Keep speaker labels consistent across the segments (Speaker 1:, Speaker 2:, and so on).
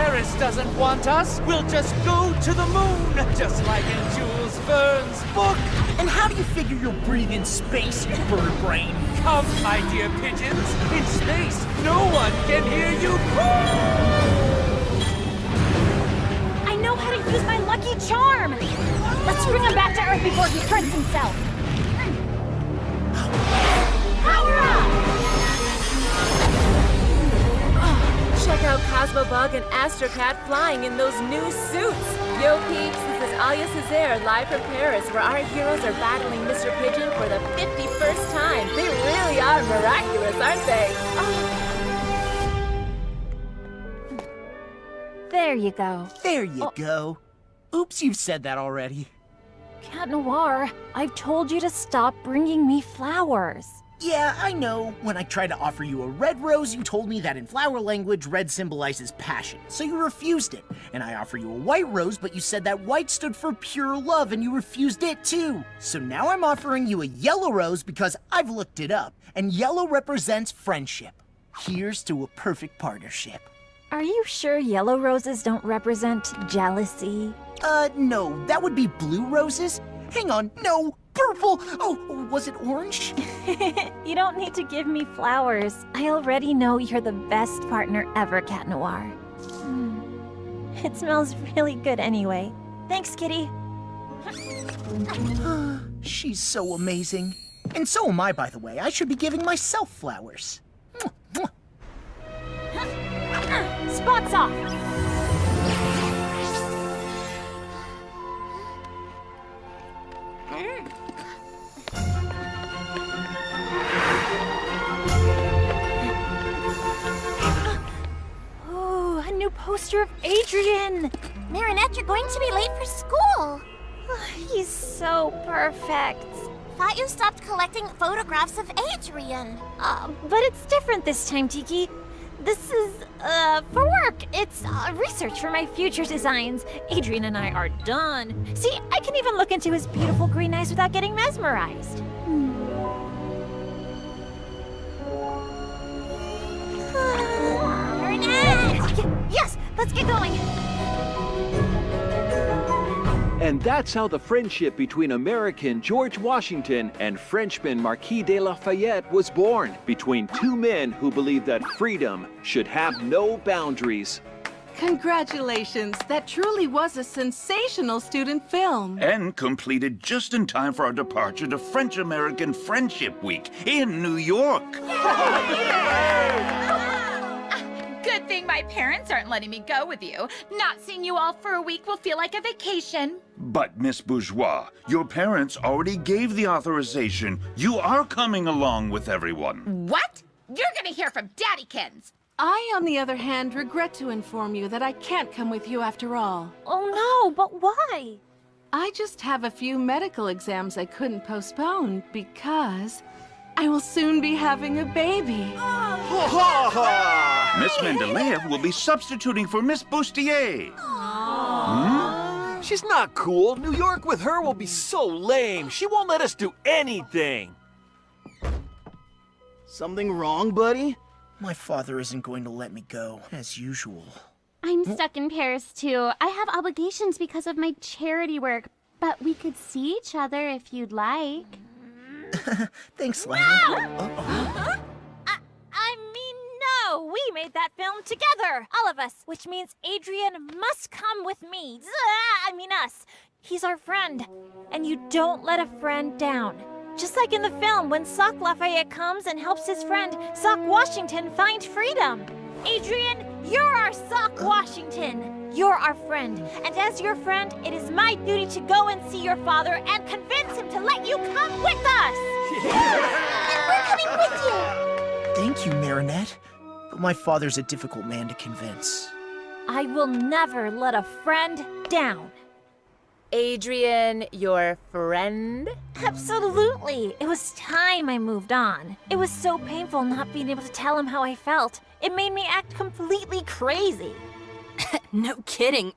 Speaker 1: Paris doesn't want us, we'll just go to the moon, just like in Jules Verne's book.
Speaker 2: And how do you figure you'll breathe in space, you bird brain?
Speaker 1: Come, my dear pigeons, in space, no one can hear you.
Speaker 3: I know how to use my lucky charm! Let's bring him back to Earth before he hurts himself! Power up!
Speaker 4: Check out Cosmobug and Astrocat flying in those new suits! Yo peeps, this is Alia Césaire live from Paris, where our heroes are battling Mr. Pigeon for the 51st time. They really are miraculous, aren't they?
Speaker 3: There you go.
Speaker 2: There you go. Oops, you've said that already.
Speaker 3: Cat Noir, I've told you to stop bringing me flowers.
Speaker 2: Yeah, I know. When I tried to offer you a red rose, you told me that in flower language, red symbolizes passion, so you refused it. And I offer you a white rose, but you said that white stood for pure love, and you refused it too. So now I'm offering you a yellow rose because I've looked it up, and yellow represents friendship. Here's to a perfect partnership.
Speaker 3: Are you sure yellow roses don't represent jealousy?
Speaker 2: No, that would be blue roses. Hang on, no, purple. Oh, was it orange?
Speaker 3: You don't need to give me flowers. I already know you're the best partner ever, Cat Noir. It smells really good anyway. Thanks, Kitty.
Speaker 2: She's so amazing. And so am I, by the way. I should be giving myself flowers.
Speaker 3: Spots off! Oh, a new poster of Adrien!
Speaker 5: Marinette, you're going to be late for school.
Speaker 3: He's so perfect.
Speaker 5: Thought you stopped collecting photographs of Adrien.
Speaker 3: But it's different this time, Tiki. This is, for work. It's research for my future designs. Adrien and I are done. See, I can even look into his beautiful green eyes without getting mesmerized.
Speaker 5: Marinette!
Speaker 3: Yes, let's get going.
Speaker 6: And that's how the friendship between American George Washington and Frenchman Marquis de Lafayette was born, between two men who believed that freedom should have no boundaries.
Speaker 7: Congratulations! That truly was a sensational student film.
Speaker 8: And completed just in time for our departure to French-American Friendship Week in New York.
Speaker 9: Good thing my parents aren't letting me go with you. Not seeing you all for a week will feel like a vacation.
Speaker 8: But, Miss Bourgeois, your parents already gave the authorization. You are coming along with everyone.
Speaker 9: What? You're gonna hear from Daddykins.
Speaker 7: I, on the other hand, regret to inform you that I can't come with you after all.
Speaker 3: Oh no, but why?
Speaker 7: I just have a few medical exams I couldn't postpone because I will soon be having a baby.
Speaker 8: Miss Mendeleev will be substituting for Miss Bustier.
Speaker 1: She's not cool. New York with her will be so lame. She won't let us do anything.
Speaker 2: Something wrong, buddy? My father isn't going to let me go, as usual.
Speaker 5: I'm stuck in Paris, too. I have obligations because of my charity work, but we could see each other if you'd like.
Speaker 2: Thanks, Lana.
Speaker 3: I mean, no! We made that film together! All of us! Which means Adrien must come with me. Us. He's our friend. And you don't let a friend down. Just like in the film, when Sock Lafayette comes and helps his friend, Sock Washington, find freedom. Adrien, you're our Sock Washington. You're our friend. And as your friend, it is my duty to go and see your father and convince him to let you come with us!
Speaker 5: And we're coming with you!
Speaker 2: Thank you, Marinette. But my father's a difficult man to convince.
Speaker 3: I will never let a friend down.
Speaker 4: Adrien, your friend?
Speaker 3: Absolutely. It was time I moved on. It was so painful not being able to tell him how I felt. It made me act completely crazy.
Speaker 10: No kidding.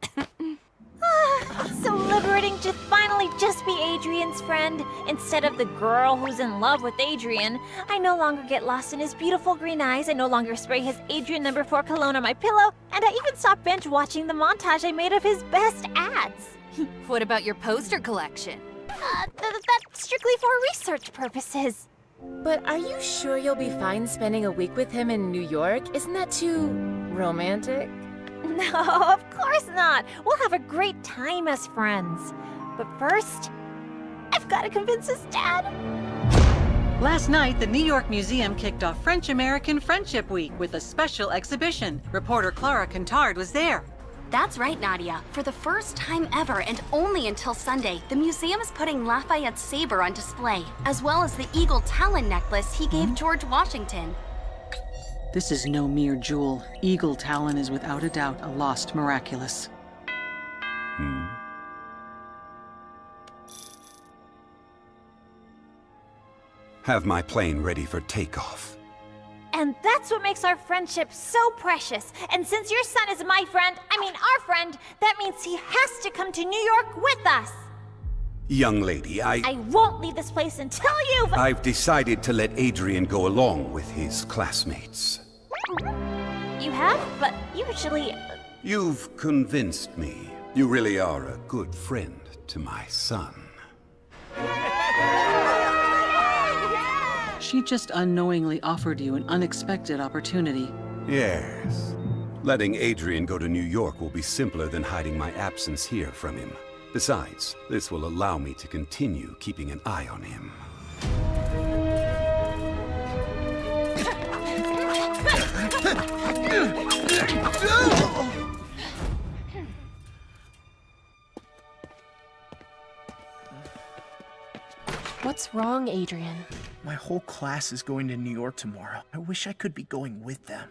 Speaker 3: It's so liberating to finally just be Adrian's friend, instead of the girl who's in love with Adrian. I no longer get lost in his beautiful green eyes, I no longer spray his Adrian No. 4 cologne on my pillow, and I even stopped binge watching the montage I made of his best ads.
Speaker 10: What about your poster collection?
Speaker 3: That's strictly for research purposes.
Speaker 4: But are you sure you'll be fine spending a week with him in New York? Isn't that too romantic?
Speaker 3: No, of course not. We'll have a great time as friends. But first, I've got to convince his dad.
Speaker 11: Last night, the New York Museum kicked off French-American Friendship Week with a special exhibition. Reporter Clara Contard was there.
Speaker 10: That's right, Nadia. For the first time ever, and only until Sunday, the museum is putting Lafayette's saber on display, as well as the eagle talon necklace he gave George Washington.
Speaker 11: This is no mere jewel. Eagle Talon is without a doubt a lost miraculous.
Speaker 12: Have my plane ready for takeoff.
Speaker 3: And that's what makes our friendship so precious. And since your son is my friend, our friend, that means he has to come to New York with us.
Speaker 12: Young lady,
Speaker 3: I won't leave this place until you've...
Speaker 12: I've decided to let Adrian go along with his classmates.
Speaker 3: You have? But usually...
Speaker 12: You've convinced me. You really are a good friend to my son.
Speaker 11: She just unknowingly offered you an unexpected opportunity.
Speaker 12: Yes. Letting Adrian go to New York will be simpler than hiding my absence here from him. Besides, this will allow me to continue keeping an eye on him.
Speaker 4: What's wrong, Adrian?
Speaker 2: My whole class is going to New York tomorrow. I wish I could be going with them.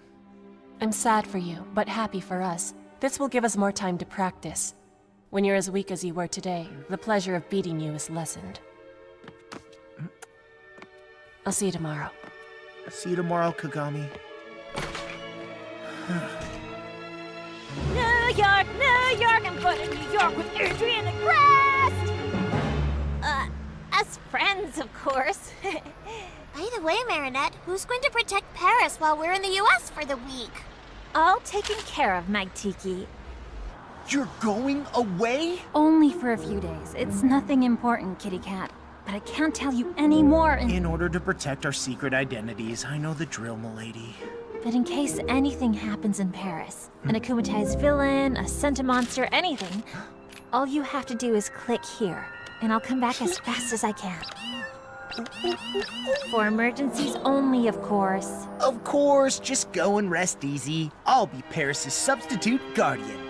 Speaker 13: I'm sad for you, but happy for us. This will give us more time to practice. When you're as weak as you were today, the pleasure of beating you is lessened. I'll see you tomorrow.
Speaker 2: See you tomorrow, Kagami.
Speaker 3: New York, I'm going to New York with Adrian and Crest! As friends, of course.
Speaker 14: By the way, Marinette, who's going to protect Paris while we're in the US for the week?
Speaker 3: All taken care of, Magtiki.
Speaker 2: You're going away?
Speaker 3: Only for a few days. It's nothing important, Kitty Cat. But I can't tell you any more
Speaker 2: In order to protect our secret identities, I know the drill, milady.
Speaker 3: But in case anything happens in Paris, an akumatized villain, a Sentimonster, anything, all you have to do is click here, and I'll come back as fast as I can. For emergencies only, of course.
Speaker 2: Of course, just go and rest easy. I'll be Paris's substitute guardian.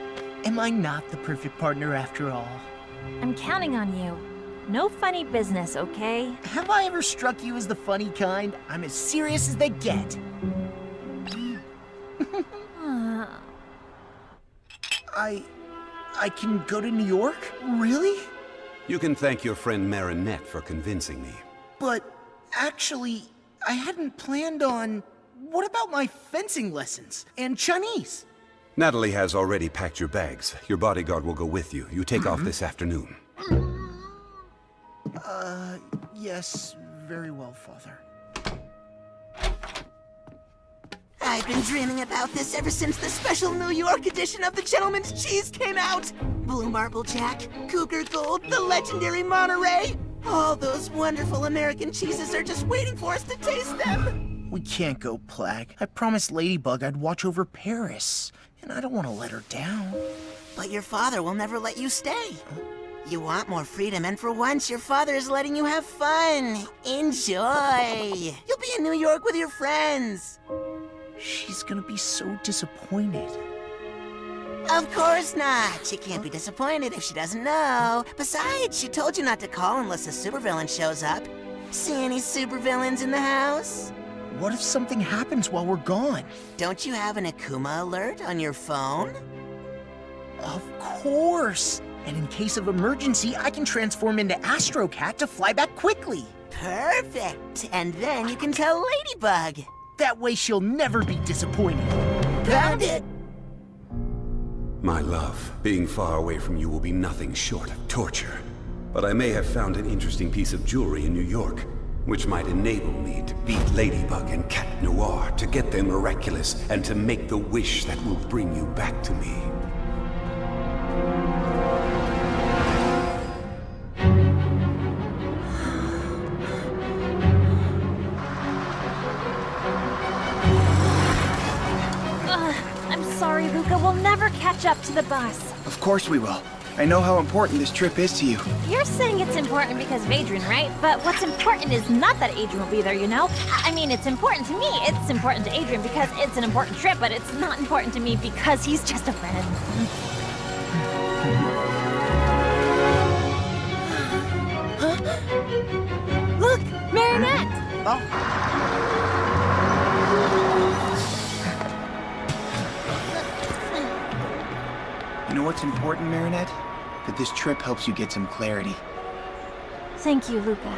Speaker 2: Am I not the perfect partner after all?
Speaker 3: I'm counting on you. No funny business, okay?
Speaker 2: Have I ever struck you as the funny kind? I'm as serious as they get. I can go to New York? Really?
Speaker 12: You can thank your friend Marinette for convincing me.
Speaker 2: But actually, I hadn't planned on... What about my fencing lessons? And Chinese?
Speaker 12: Natalie has already packed your bags. Your bodyguard will go with you. You take off this afternoon.
Speaker 2: Yes, very well, Father.
Speaker 15: I've been dreaming about this ever since the special New York edition of the Gentleman's Cheese came out. Blue Marble Jack, Cougar Gold, the legendary Monterey. All those wonderful American cheeses are just waiting for us to taste them.
Speaker 2: We can't go, Plag. I promised Ladybug I'd watch over Paris, and I don't want to let her down.
Speaker 15: But your father will never let you stay. You want more freedom, and for once, your father is letting you have fun. Enjoy. You'll be in New York with your friends.
Speaker 2: She's gonna be so disappointed.
Speaker 15: Of course not. She can't be disappointed if she doesn't know. Besides, she told you not to call unless a supervillain shows up. See any supervillains in the house?
Speaker 2: What if something happens while we're gone?
Speaker 15: Don't you have an Akuma alert on your phone?
Speaker 2: Of course! And in case of emergency, I can transform into Astro Cat to fly back quickly.
Speaker 15: Perfect! And then you can tell Ladybug.
Speaker 2: That way she'll never be disappointed.
Speaker 15: Found it!
Speaker 12: My love, being far away from you will be nothing short of torture. But I may have found an interesting piece of jewelry in New York, which might enable me to beat Ladybug and Cat Noir, to get them miraculous, and to make the wish that will bring you back to me.
Speaker 3: I'm sorry, Luca. We'll never catch up to the bus.
Speaker 16: Of course we will. I know how important this trip is to you.
Speaker 3: You're saying it's important because of Adrian, right? But what's important is not that Adrian will be there, you know? I mean, it's important to me. It's important to Adrian because it's an important trip, but it's not important to me because he's just a friend.
Speaker 4: Look, Marinette!
Speaker 16: You know what's important, Marinette? That this trip helps you get some clarity.
Speaker 3: Thank you, Luca.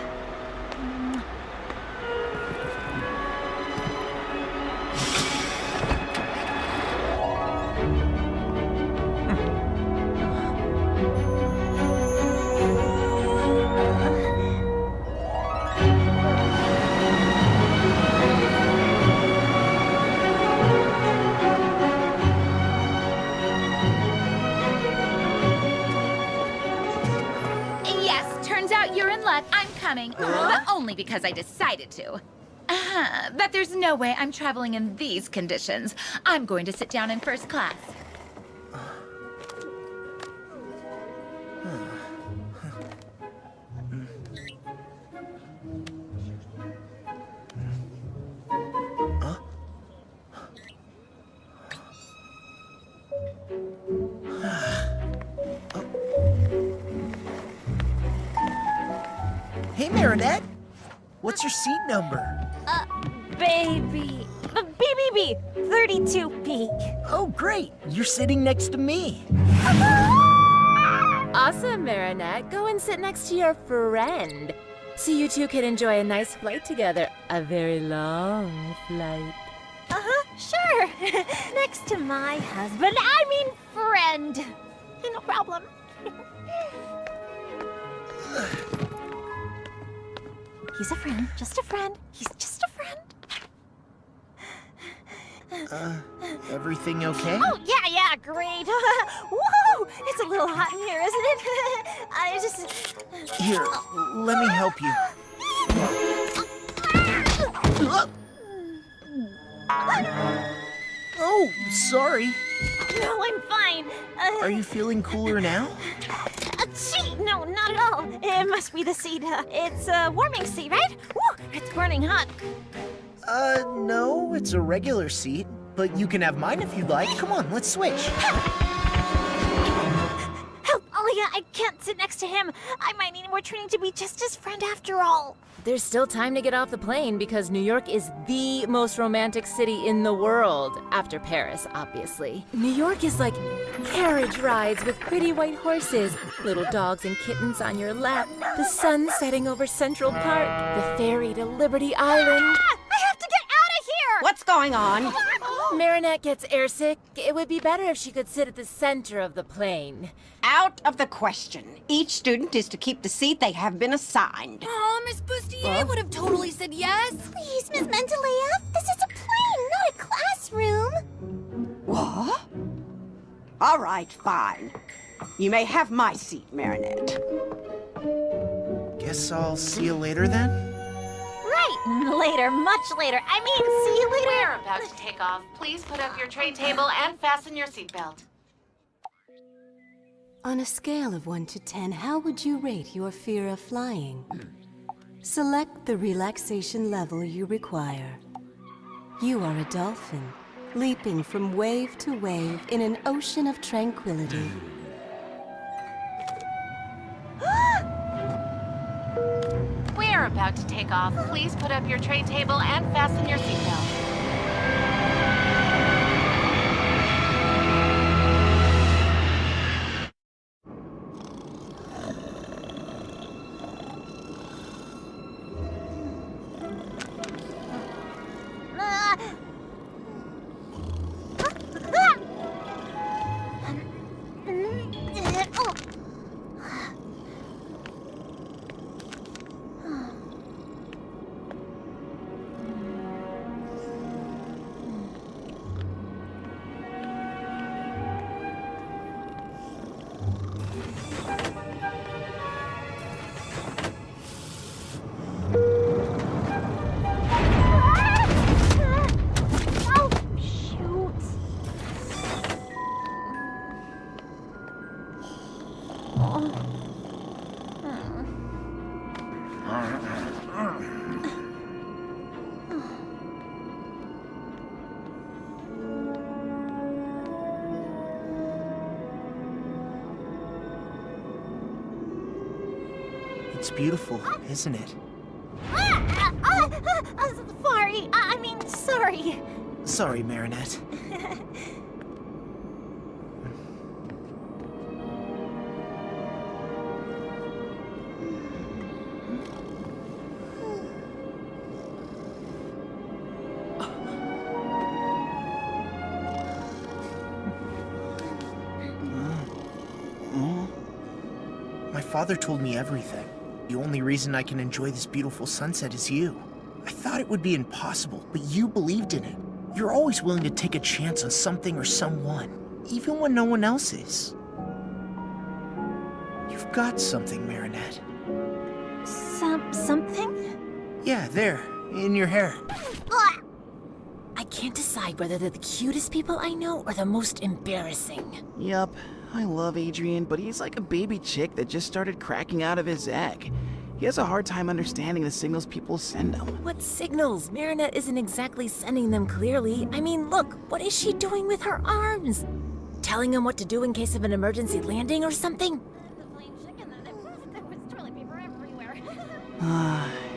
Speaker 9: I'm coming, but only because I decided to. But there's no way I'm traveling in these conditions. I'm going to sit down in first class.
Speaker 2: Hey, Marinette. What's your seat number?
Speaker 3: Baby. BBB, 32B.
Speaker 2: Oh, great. You're sitting next to me.
Speaker 4: Awesome, Marinette. Go and sit next to your friend. So you two can enjoy a nice flight together. A very long flight.
Speaker 3: Sure. Next to my husband. I mean friend. No problem. He's a friend. Just a friend. He's just a friend.
Speaker 2: Everything okay?
Speaker 3: Oh, yeah, great. Whoa! It's a little hot in here, isn't it? I just...
Speaker 2: Here, let me help you. Oh, sorry.
Speaker 3: No, I'm fine.
Speaker 2: Are you feeling cooler now?
Speaker 3: Gee, no, not at all. It must be the seat. It's a warming seat, right? Woo, it's burning hot.
Speaker 2: No, it's a regular seat. But you can have mine if you'd like. Come on, let's switch.
Speaker 3: Help, Alia, I can't sit next to him. I might need more training to be just his friend after all.
Speaker 4: There's still time to get off the plane because New York is the most romantic city in the world, after Paris, obviously. New York is like carriage rides with pretty white horses, little dogs and kittens on your lap, the sun setting over Central Park, the ferry to Liberty Island.
Speaker 3: I have to get out of here!
Speaker 17: What's going on?
Speaker 4: Marinette gets airsick. It would be better if she could sit at the center of the plane.
Speaker 17: Out of the question. Each student is to keep the seat they have been assigned.
Speaker 14: Oh, Miss Bustier would have totally said yes. Please, Miss Mentalea, this is a plane, not a classroom.
Speaker 17: What? All right, fine. You may have my seat, Marinette.
Speaker 2: Guess I'll see you later then?
Speaker 3: Right, later, much later. I mean, see you later.
Speaker 4: We're about to take off. Please put up your tray table and fasten your seatbelt.
Speaker 18: On a scale of 1 to 10, how would you rate your fear of flying? Select the relaxation level you require. You are a dolphin, leaping from wave to wave in an ocean of tranquility.
Speaker 4: We're about to take off. Please put up your tray table and fasten your seatbelt.
Speaker 3: Oh, shoot.
Speaker 2: It's beautiful, isn't it?
Speaker 3: Sorry.
Speaker 2: Sorry, Marinette. My father told me everything. The only reason I can enjoy this beautiful sunset is you. I thought it would be impossible, but you believed in it. You're always willing to take a chance on something or someone, even when no one else is. You've got something, Marinette.
Speaker 3: Something?
Speaker 2: Yeah, there, in your hair.
Speaker 19: I can't decide whether they're the cutest people I know or the most embarrassing.
Speaker 20: Yup, I love Adrian, but he's like a baby chick that just started cracking out of his egg. He has a hard time understanding the signals people send him.
Speaker 19: What signals? Marinette isn't exactly sending them clearly. I mean, look, what is she doing with her arms? Telling him what to do in case of an emergency landing or something?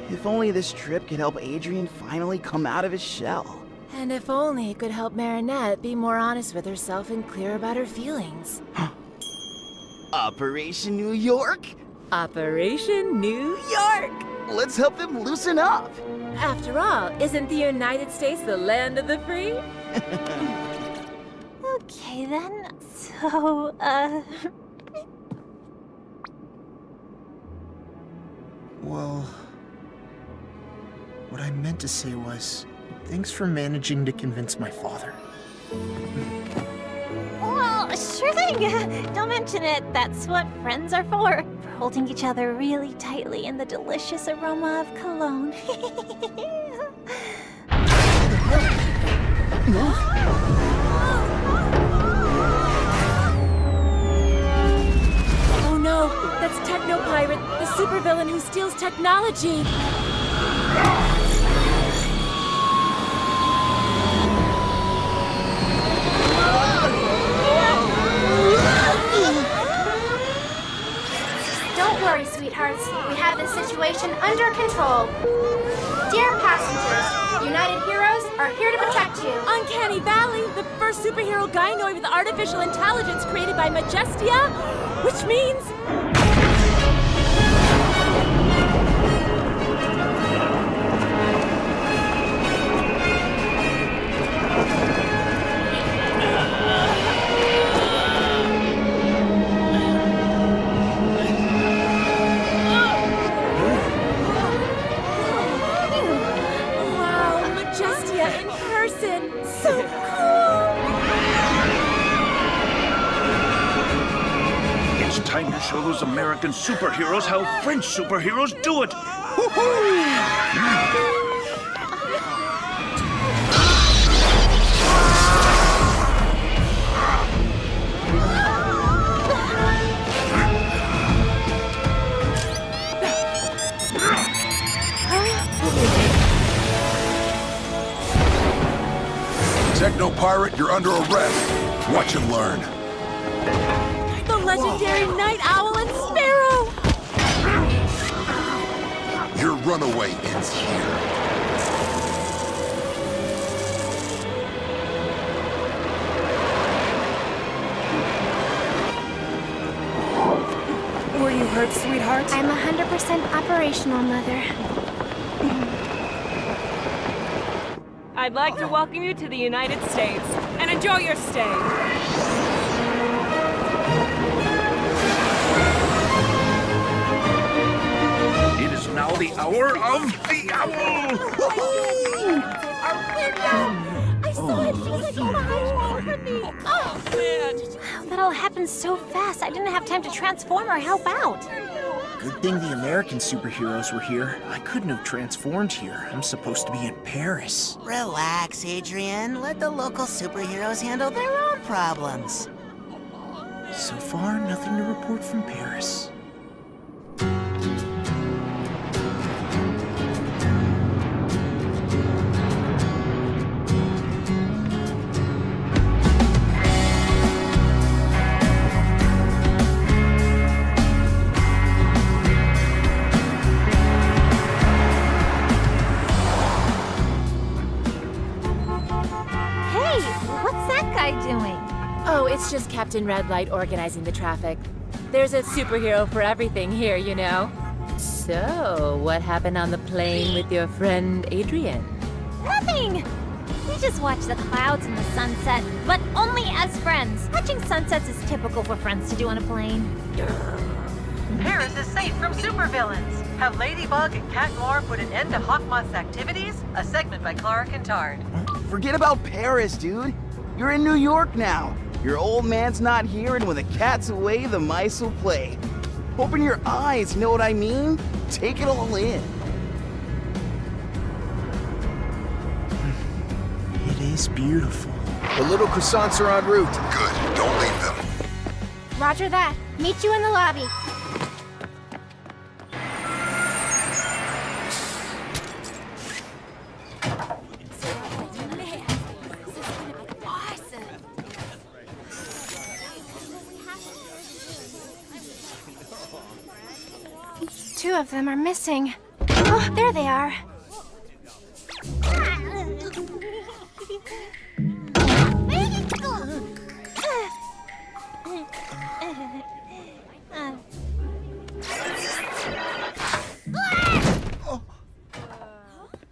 Speaker 20: If only this trip could help Adrian finally come out of his shell.
Speaker 19: And if only it could help Marinette be more honest with herself and clear about her feelings.
Speaker 20: Operation New York?
Speaker 19: Operation New York!
Speaker 20: Let's help them loosen up!
Speaker 4: After all, isn't the United States the land of the free?
Speaker 3: Okay then, so,
Speaker 2: Well, what I meant to say was, thanks for managing to convince my father.
Speaker 3: Well, sure thing. Don't mention it. That's what friends are for. For holding each other really tightly in the delicious aroma of cologne.
Speaker 4: Oh no, that's Techno-Pirate, the supervillain who steals technology.
Speaker 21: Don't worry, sweethearts. We have the situation under control. Dear passengers, United Heroes are here to protect you.
Speaker 4: Uncanny Valley, the first superhero gynoid with artificial intelligence created by Majestia, which means...
Speaker 8: Time to show those American superheroes how French superheroes do it!
Speaker 22: Techno-Pirate, you're under arrest. Watch and learn.
Speaker 4: The legendary Night Owl and Sparrow!
Speaker 22: Your runaway ends here.
Speaker 4: Were you hurt, sweetheart?
Speaker 21: I'm 100% operational, Mother.
Speaker 4: I'd like to welcome you to the United States and enjoy your stay.
Speaker 8: It is now the hour of the owl!
Speaker 3: I saw it. She was like, oh my gosh, from me. Oh, man. That all happened so fast. I didn't have time to transform or help out.
Speaker 2: Good thing the American superheroes were here. I couldn't have transformed here. I'm supposed to be in Paris.
Speaker 15: Relax, Adrian. Let the local superheroes handle their own problems.
Speaker 2: So far, nothing to report from Paris.
Speaker 19: Oh, it's just Captain Red Light organizing the traffic. There's a superhero for everything here, you know. So, what happened on the plane with your friend Adrian?
Speaker 3: Nothing! We just watched the clouds and the sunset, but only as friends. Watching sunsets is typical for friends to do on a plane.
Speaker 11: Paris is safe from supervillains. Have Ladybug and Cat Noir put an end to Hawkmoth's activities? A segment by Clara Kintard.
Speaker 20: Forget about Paris, dude. You're in New York now. Your old man's not here, and when the cat's away, the mice will play. Open your eyes, you know what I mean? Take it all in.
Speaker 2: It is beautiful.
Speaker 16: The little croissants are en route.
Speaker 22: Good, don't leave them.
Speaker 21: Roger that. Meet you in the lobby. Two of them are missing. Oh, there they are.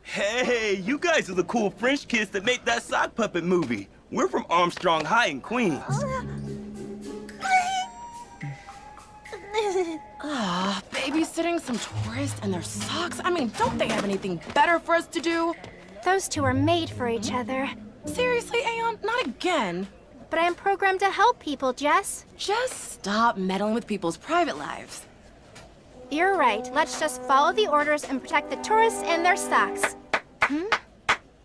Speaker 6: Hey, you guys are the cool French kids that made that sock puppet movie. We're from Armstrong High in Queens.
Speaker 7: Ah, babysitting some tourists and their socks? I mean, don't they have anything better for us to do?
Speaker 21: Those two are made for each other.
Speaker 7: Seriously, Aeon? Not again.
Speaker 21: But I am programmed to help people, Jess.
Speaker 7: Just stop meddling with people's private lives.
Speaker 21: You're right. Let's just follow the orders and protect the tourists and their socks.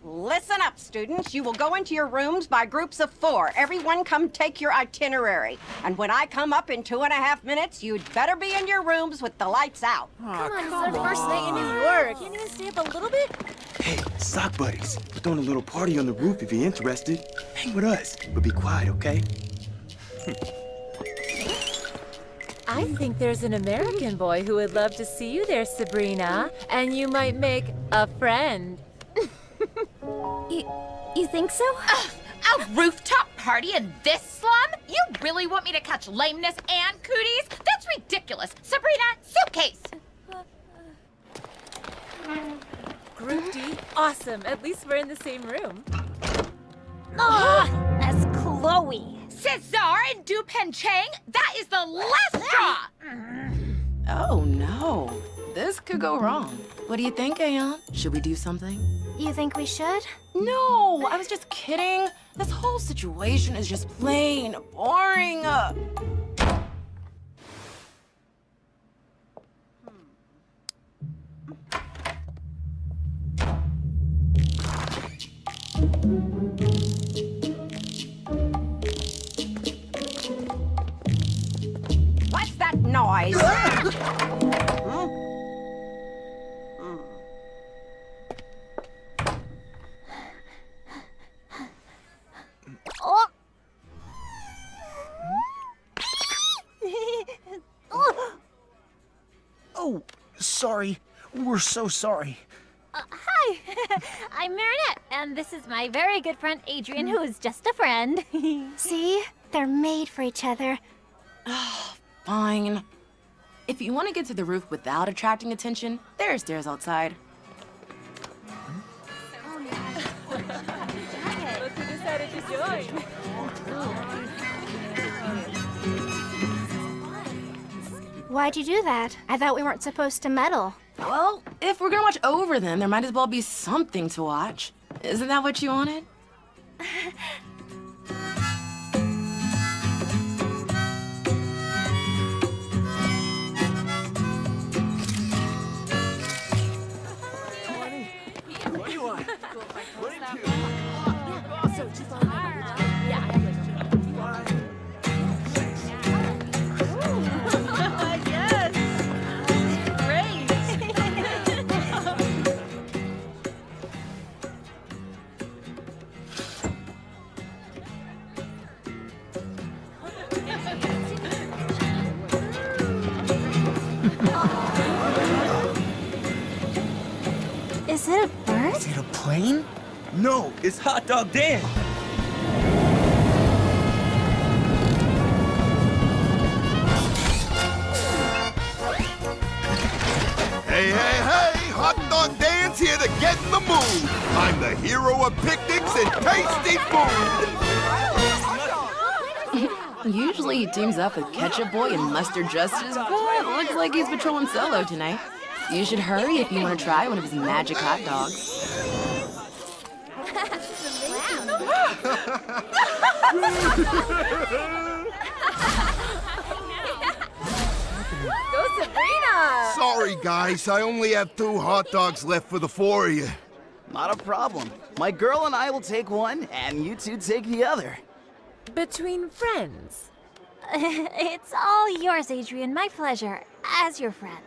Speaker 17: Listen up, students. You will go into your rooms by groups of 4. Everyone come take your itinerary. And when I come up in 2.5 minutes, you'd better be in your rooms with the lights out.
Speaker 19: Come on, this is our first night in New York. Can't you stay up a little bit?
Speaker 6: Hey, sock buddies, we're throwing a little party on the roof if you're interested. Hang with us, but be quiet, okay?
Speaker 19: I think there's an American boy who would love to see you there, Sabrina. And you might make a friend.
Speaker 3: You think so?
Speaker 9: A rooftop party in this slum? You really want me to catch lameness and cooties? That's ridiculous. Sabrina, suitcase!
Speaker 19: Group D? Awesome. At least we're in the same room.
Speaker 3: That's Chloe.
Speaker 9: Cesar and Dupen Chang? That is the last straw!
Speaker 7: Oh, no. This could go wrong. What do you think, Aeon? Should we do something?
Speaker 21: You think we should?
Speaker 7: No, I was just kidding. This whole situation is just plain boring.
Speaker 17: What's that noise?
Speaker 2: Oh, sorry. We're so sorry.
Speaker 3: Hi, I'm Marinette, and this is my very good friend Adrian, who is just a friend.
Speaker 21: See? They're made for each other.
Speaker 7: Fine. If you want to get to the roof without attracting attention, there are stairs outside.
Speaker 19: Look who decided to join.
Speaker 21: Why'd you do that? I thought we weren't supposed to meddle.
Speaker 7: Well, if we're gonna watch over them, there might as well be something to watch. Isn't that what you wanted?
Speaker 3: Is it a bird?
Speaker 2: Is it a plane?
Speaker 6: No, it's Hot Dog Dan.
Speaker 22: Hey, hey, hey! Hot Dog Dan's here to get in the mood. I'm the hero of picnics and tasty food.
Speaker 7: Usually he teams up with Ketchup Boy and Mustard Justice, but looks like he's patrolling solo tonight. You should hurry if you want to try one of his magic hot dogs.
Speaker 4: Go Sabrina!
Speaker 22: Sorry, guys. I only have 2 hot dogs left for the 4 of you.
Speaker 20: Not a problem. My girl and I will take one, and you two take the other.
Speaker 19: Between friends.
Speaker 3: It's all yours, Adrian. My pleasure. As your friend.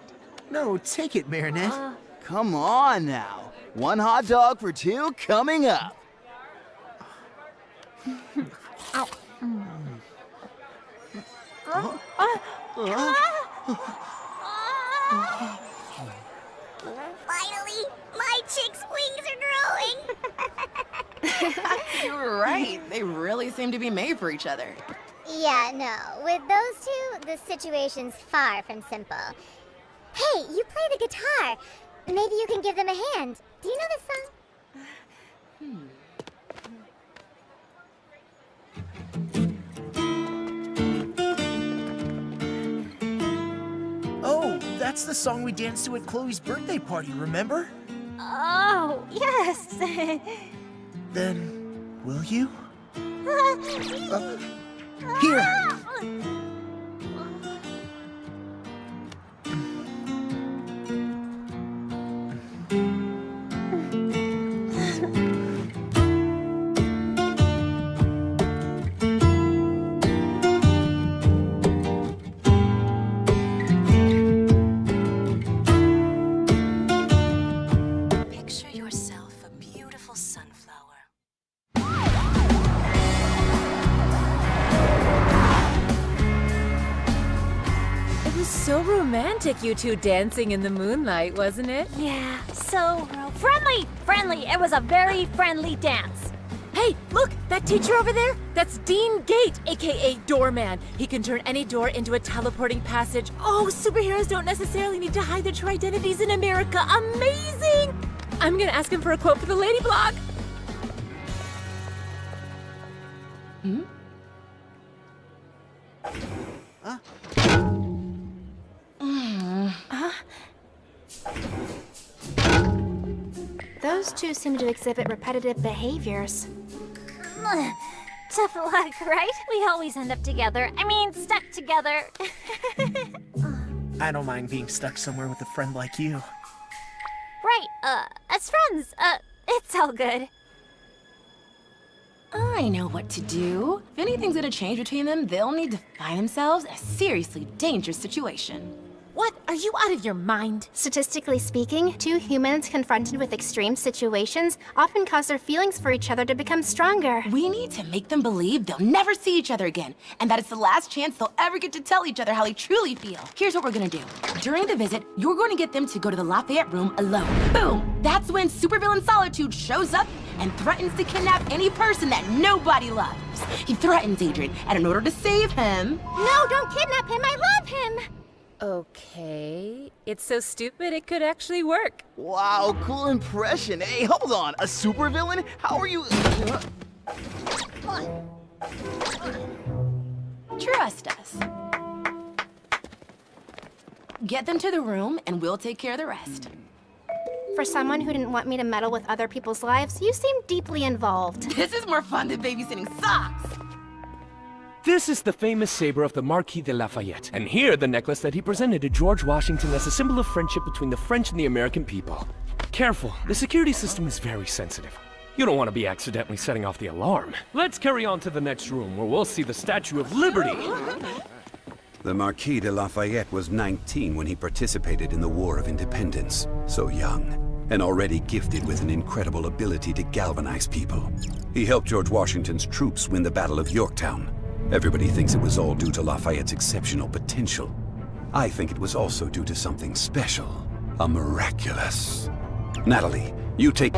Speaker 2: No, take it, Marinette.
Speaker 20: Come on now. 1 hot dog for 2 coming up.
Speaker 14: Finally, my chick's wings are growing.
Speaker 7: You were right. They really seem to be made for each other.
Speaker 14: Yeah, no. With those two, the situation's far from simple. Hey, you play the guitar. Maybe you can give them a hand. Do you know this song?
Speaker 2: Oh, that's the song we danced to at Chloe's birthday party, remember?
Speaker 3: Oh, yes.
Speaker 2: Then, will you? Here.
Speaker 18: Picture yourself a beautiful sunflower.
Speaker 19: It was so romantic, you two dancing in the moonlight, wasn't it?
Speaker 3: Yeah, so friendly. Friendly. It was a very friendly dance.
Speaker 19: Hey, look, that teacher over there? That's Dean Gate, aka Doorman. He can turn any door into a teleporting passage. Oh, superheroes don't necessarily need to hide their true identities in America. Amazing! I'm gonna ask him for a quote for the Lady Blog.
Speaker 21: Those two seem to exhibit repetitive behaviors.
Speaker 3: Tough luck, right? We always end up together. I mean, stuck together.
Speaker 2: I don't mind being stuck somewhere with a friend like you.
Speaker 3: Right, as friends, it's all good.
Speaker 7: I know what to do. If anything's gonna change between them, they'll need to find themselves in a seriously dangerous situation.
Speaker 19: What? Are you out of your mind?
Speaker 21: Statistically speaking, two humans confronted with extreme situations often cause their feelings for each other to become stronger.
Speaker 7: We need to make them believe they'll never see each other again, and that it's the last chance they'll ever get to tell each other how they truly feel. Here's what we're gonna do. During the visit, you're going to get them to go to the Lafayette room alone. Boom! That's when supervillain Solitude shows up and threatens to kidnap any person that nobody loves. He threatens Adrian, and in order to save him...
Speaker 21: No, don't kidnap him! I love him!
Speaker 19: Okay, it's so stupid it could actually work.
Speaker 20: Wow, cool impression. Hey, hold on. A supervillain? How are you...
Speaker 7: Trust us. Get them to the room, and we'll take care of the rest.
Speaker 21: For someone who didn't want me to meddle with other people's lives, you seem deeply involved.
Speaker 7: This is more fun than babysitting socks.
Speaker 1: This is the famous saber of the Marquis de Lafayette, and here the necklace that he presented to George Washington as a symbol of friendship between the French and the American people. Careful, the security system is very sensitive. You don't want to be accidentally setting off the alarm. Let's carry on to the next room, where we'll see the Statue of Liberty.
Speaker 12: The Marquis de Lafayette was 19 when he participated in the War of Independence. So young, and already gifted with an incredible ability to galvanize people. He helped George Washington's troops win the Battle of Yorktown. Everybody thinks it was all due to Lafayette's exceptional potential. I think it was also due to something special. A miraculous. Natalie, you take...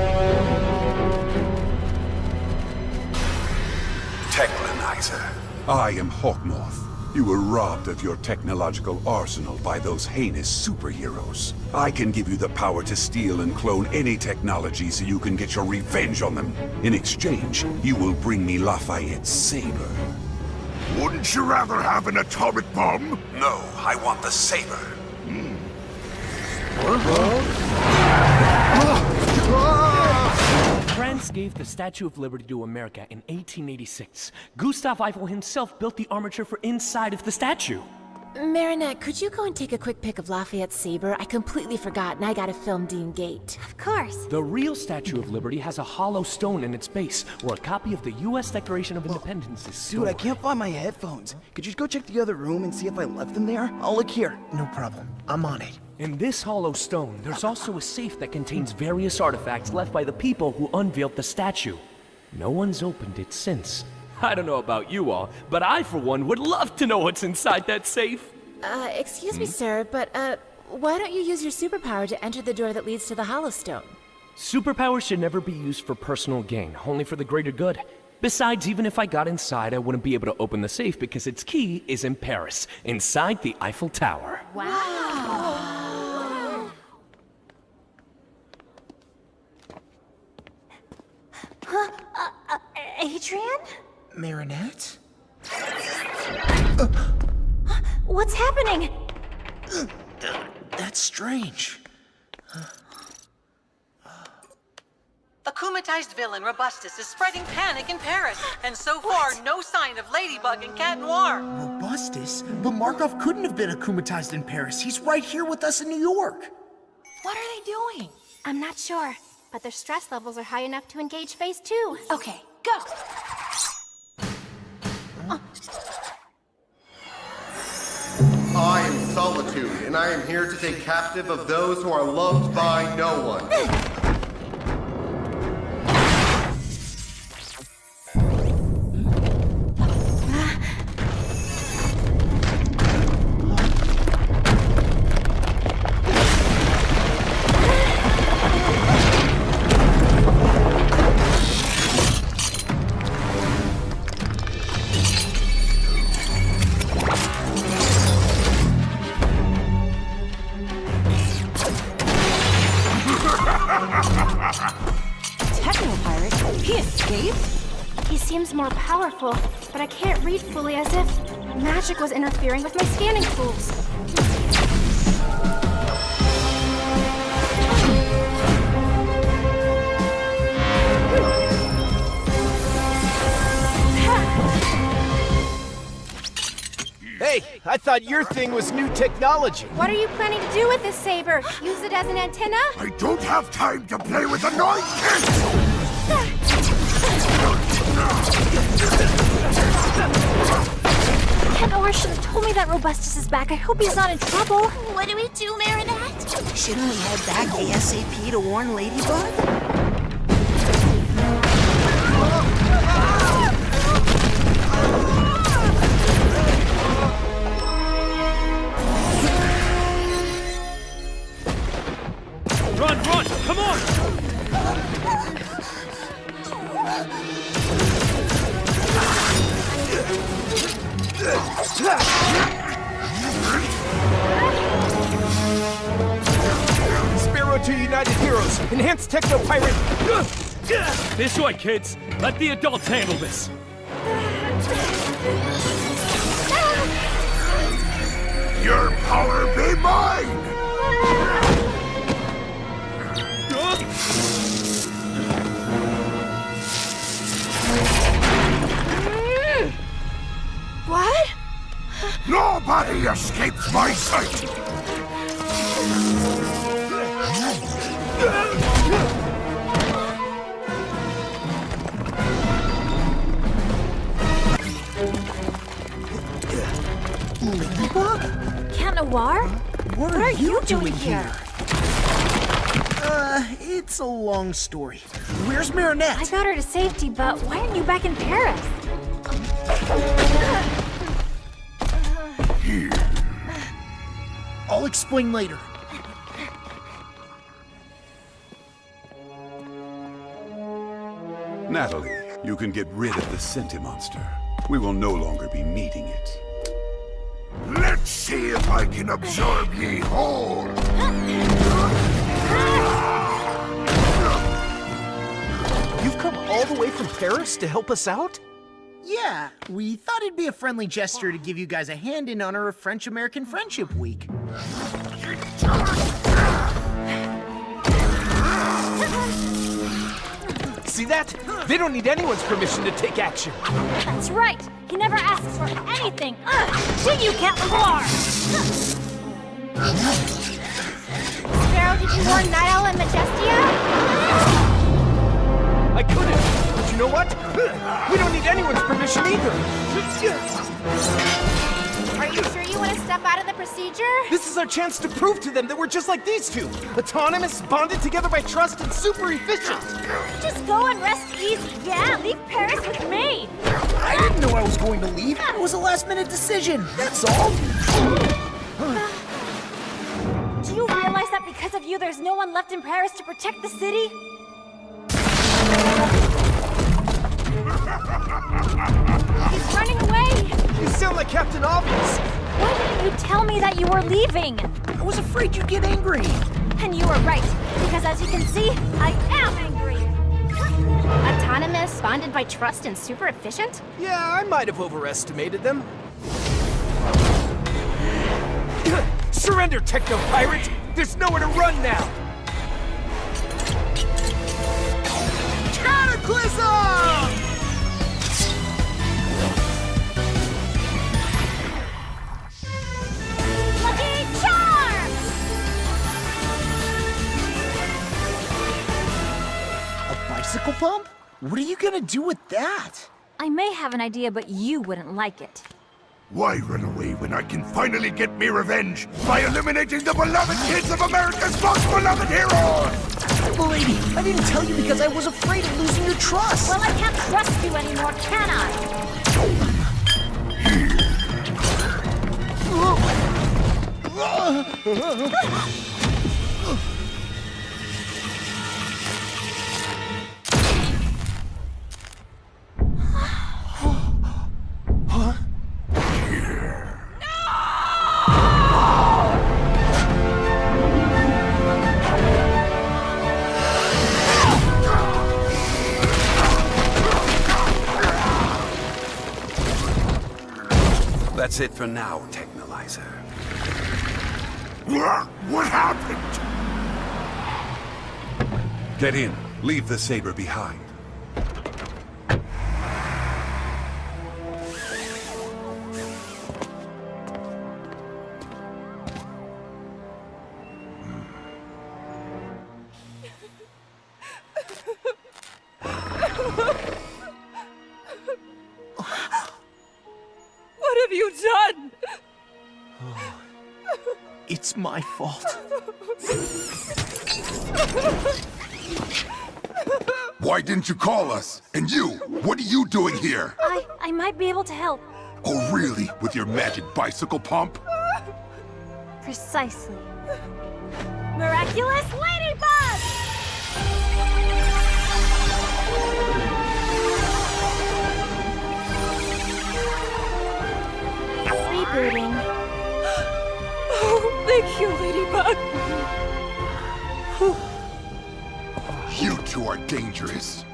Speaker 12: Techlanizer. I am Hawkmoth. You were robbed of your technological arsenal by those heinous superheroes. I can give you the power to steal and clone any technology so you can get your revenge on them. In exchange, you will bring me Lafayette's saber.
Speaker 22: Wouldn't you rather have an atomic bomb?
Speaker 12: No, I want the saber.
Speaker 1: France gave the Statue of Liberty to America in 1886. Gustave Eiffel himself built the armature for inside of the statue.
Speaker 19: Marinette, could you go and take a quick pic of Lafayette's saber? I completely forgot, and I gotta film Dean Gate.
Speaker 3: Of course.
Speaker 1: The real Statue of Liberty has a hollow stone in its base, where a copy of the U.S. Declaration of Independence is stored.
Speaker 20: Dude, I can't find my headphones. Could you go check the other room and see if I left them there? I'll look here.
Speaker 2: No problem. I'm on it.
Speaker 1: In this hollow stone, there's also a safe that contains various artifacts left by the people who unveiled the statue. No one's opened it since. I don't know about you all, but I, for one, would love to know what's inside that safe.
Speaker 19: Excuse me, sir, but, why don't you use your superpower to enter the door that leads to the Hollow Stone?
Speaker 1: Superpowers should never be used for personal gain, only for the greater good. Besides, even if I got inside, I wouldn't be able to open the safe because its key is in Paris, inside the Eiffel Tower.
Speaker 3: Wow. Huh? Adrian?
Speaker 2: Marinette?
Speaker 3: What's happening?
Speaker 2: That's strange.
Speaker 11: The Kumatized villain Robustus is spreading panic in Paris, and so far, no sign of Ladybug and Cat Noir.
Speaker 2: Robustus? But Markov couldn't have been akumatized in Paris. He's right here with us in New York.
Speaker 21: What are they doing? I'm not sure, but their stress levels are high enough to engage phase 2. Okay, go!
Speaker 5: I am Solitude, and I am here to take captive of those who are loved by no one.
Speaker 21: Techno-pirate? He escaped? He seems more powerful, but I can't read fully as if magic was interfering with my scanning tools.
Speaker 10: Hey, I thought your thing was new technology.
Speaker 21: What are you planning to do with this saber? Use it as an antenna?
Speaker 22: I don't have time to play with annoying kids!
Speaker 3: Cat Noir should have told me that Robustus is back. I hope he's not in trouble.
Speaker 21: What do we do, Marinette?
Speaker 15: Shouldn't we head back ASAP to warn Ladybug?
Speaker 1: Run, run! Come on!
Speaker 10: Sparrow to United Heroes. Enhanced Techno-Pirate.
Speaker 1: This way, kids. Let the adults handle this.
Speaker 22: Your power be mine!
Speaker 21: What?
Speaker 22: Nobody escapes my sight!
Speaker 2: Ladybug?
Speaker 3: Cat Noir?
Speaker 2: What are you doing
Speaker 3: here?
Speaker 2: It's a long story. Where's Marinette?
Speaker 3: I got her to safety, but why aren't you back in Paris?
Speaker 22: Here.
Speaker 2: I'll explain later.
Speaker 12: Natalie, you can get rid of the Sentimonster. We will no longer be needing it.
Speaker 22: Let's see if I can absorb ye whole.
Speaker 10: You've come all the way from Paris to help us out?
Speaker 2: Yeah, we thought it'd be a friendly gesture to give you guys a hand in honor of French-American Friendship Week.
Speaker 10: See that? They don't need anyone's permission to take action.
Speaker 3: That's right. He never asks for anything. Did you, Cat Noir?
Speaker 21: Sparrow, did you warn Night Owl and Majestia?
Speaker 10: I couldn't, but you know what? We don't need anyone's permission either.
Speaker 21: Are you sure you want to step out of the procedure?
Speaker 10: This is our chance to prove to them that we're just like these two. Autonomous, bonded together by trust, and super efficient.
Speaker 3: Just go and rest easy. Yeah, leave Paris with me.
Speaker 2: I didn't know I was going to leave. It was a last-minute decision, that's all.
Speaker 3: Do you realize that because of you, there's no one left in Paris to protect the city? He's running away!
Speaker 10: You sound like Captain Obvious!
Speaker 3: Why didn't you tell me that you were leaving?
Speaker 2: I was afraid you'd get angry.
Speaker 3: And you were right, because as you can see, I am angry!
Speaker 21: Autonomous, bonded by trust, and super efficient?
Speaker 10: Yeah, I might have overestimated them. Surrender, Techno-Pirate! There's nowhere to run now! Cataclysm!
Speaker 3: Lucky Charm!
Speaker 2: A bicycle pump? What are you gonna do with that?
Speaker 3: I may have an idea, but you wouldn't like it.
Speaker 22: Why run away when I can finally get me revenge by eliminating the beloved kids of America's most beloved heroes?
Speaker 2: Lady, I didn't tell you because I was afraid of losing your trust.
Speaker 3: Well, I can't trust you anymore, can I?
Speaker 12: That's it for now, Technolyzer.
Speaker 22: What happened?
Speaker 12: Get in. Leave the saber behind.
Speaker 19: What have you done?
Speaker 2: It's my fault.
Speaker 22: Why didn't you call us? And you, what are you doing here?
Speaker 3: I might be able to help.
Speaker 22: Oh, really? With your magic bicycle pump?
Speaker 3: Precisely. Miraculous Ladybug! Rebooting.
Speaker 19: Oh, thank you, Ladybug.
Speaker 22: You two are dangerous.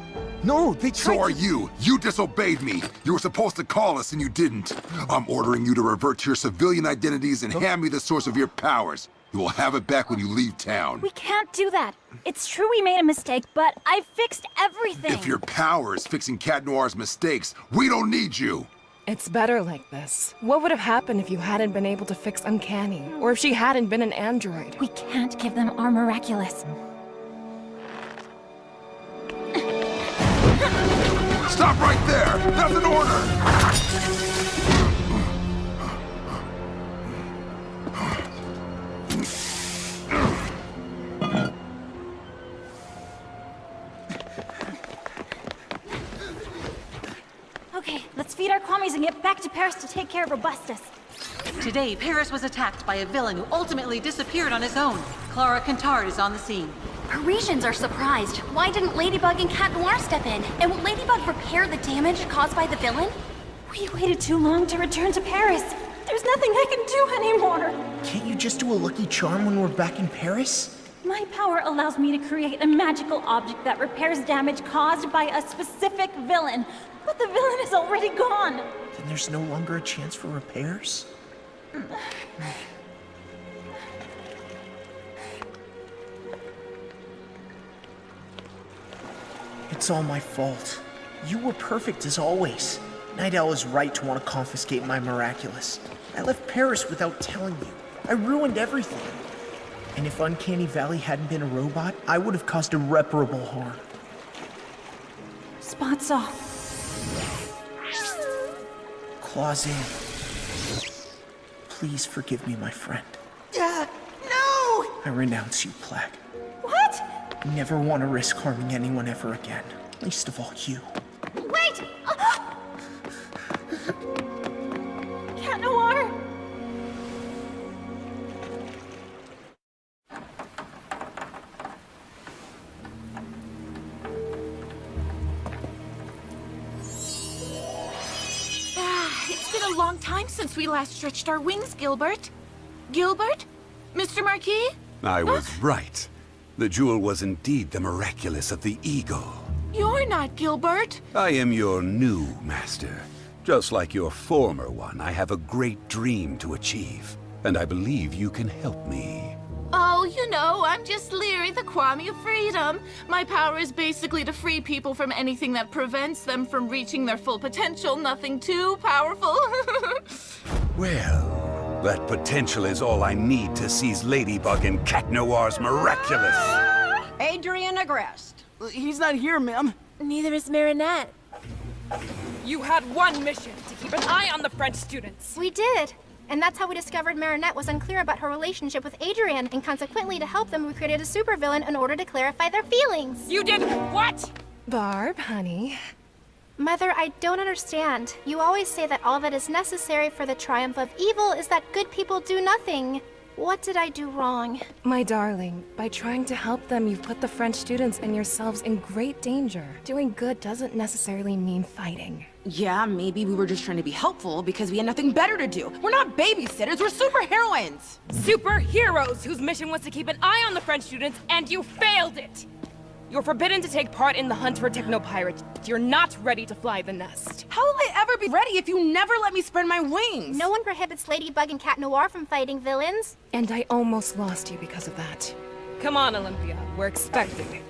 Speaker 10: No, they tried
Speaker 22: So are you. You disobeyed me. You were supposed to call us and you didn't. I'm ordering you to revert to your civilian identities and hand me the source of your powers. You will have it back when you leave town.
Speaker 3: We can't do that. It's true we made a mistake, but I fixed everything.
Speaker 22: If your power is fixing Cat Noir's mistakes, we don't need you.
Speaker 8: It's better like this. What would have happened if you hadn't been able to fix Uncanny? Or if she hadn't been an android?
Speaker 3: We can't give them our Miraculous.
Speaker 22: Stop right there! That's an order!
Speaker 3: Okay, let's feed our commies using it back to Paris to take care of Robustus.
Speaker 11: Today, Paris was attacked by a villain who ultimately disappeared on his own. Clara Contard is on the scene.
Speaker 21: Parisians are surprised. Why didn't Ladybug and Cat Noir step in? And will Ladybug repair the damage caused by the villain?
Speaker 3: We waited too long to return to Paris. There's nothing I can do anymore.
Speaker 2: Can't you just do a lucky charm when we're back in Paris?
Speaker 3: My power allows me to create a magical object that repairs damage caused by a specific villain. But the villain is already gone.
Speaker 2: Then there's no longer a chance for repairs? It's all my fault. You were perfect as always. Night Owl is right to want to confiscate my miraculous. I left Paris without telling you. I ruined everything. And if Uncanny Valley hadn't been a robot, I would have caused irreparable harm.
Speaker 3: Spots off.
Speaker 2: Claws in. Please forgive me, my friend.
Speaker 15: No!
Speaker 2: I renounce you, Plague.
Speaker 3: What?
Speaker 2: Never want to risk harming anyone ever again. Least of all you.
Speaker 3: Wait! Cat Noir!
Speaker 7: It's been a long time since we last stretched our wings, Gilbert. Gilbert? Mr. Marquis?
Speaker 12: I was right. The jewel was indeed the miraculous of the eagle.
Speaker 7: You're not Gilbert.
Speaker 12: I am your new master. Just like your former one, I have a great dream to achieve, and I believe you can help me.
Speaker 7: Oh, you know, I'm just Leary, the Kwame of Freedom. My power is basically to free people from anything that prevents them from reaching their full potential. Nothing too powerful.
Speaker 12: Well, that potential is all I need to seize Ladybug and Cat Noir's miraculous.
Speaker 17: Adrian Agreste.
Speaker 20: He's not here, ma'am.
Speaker 19: Neither is Marinette.
Speaker 8: You had one mission, to keep an eye on the French students.
Speaker 21: We did. And that's how we discovered Marinette was unclear about her relationship with Adrian, and consequently, to help them, we created a supervillain in order to clarify their feelings.
Speaker 8: You did what? Barb, honey.
Speaker 21: Mother, I don't understand. You always say that all that is necessary for the triumph of evil is that good people do nothing. What did I do wrong?
Speaker 8: My darling, by trying to help them, you've put the French students and yourselves in great danger. Doing good doesn't necessarily mean fighting.
Speaker 7: Yeah, maybe we were just trying to be helpful because we had nothing better to do. We're not babysitters, we're superheroines!
Speaker 8: Superheroes whose mission was to keep an eye on the French students, and you failed it! You're forbidden to take part in the hunt for Technopirate. You're not ready to fly the nest.
Speaker 7: How will I ever be ready if you never let me spread my wings?
Speaker 21: No one prohibits Ladybug and Cat Noir from fighting villains.
Speaker 8: And I almost lost you because of that. Come on, Olympia. We're expecting you.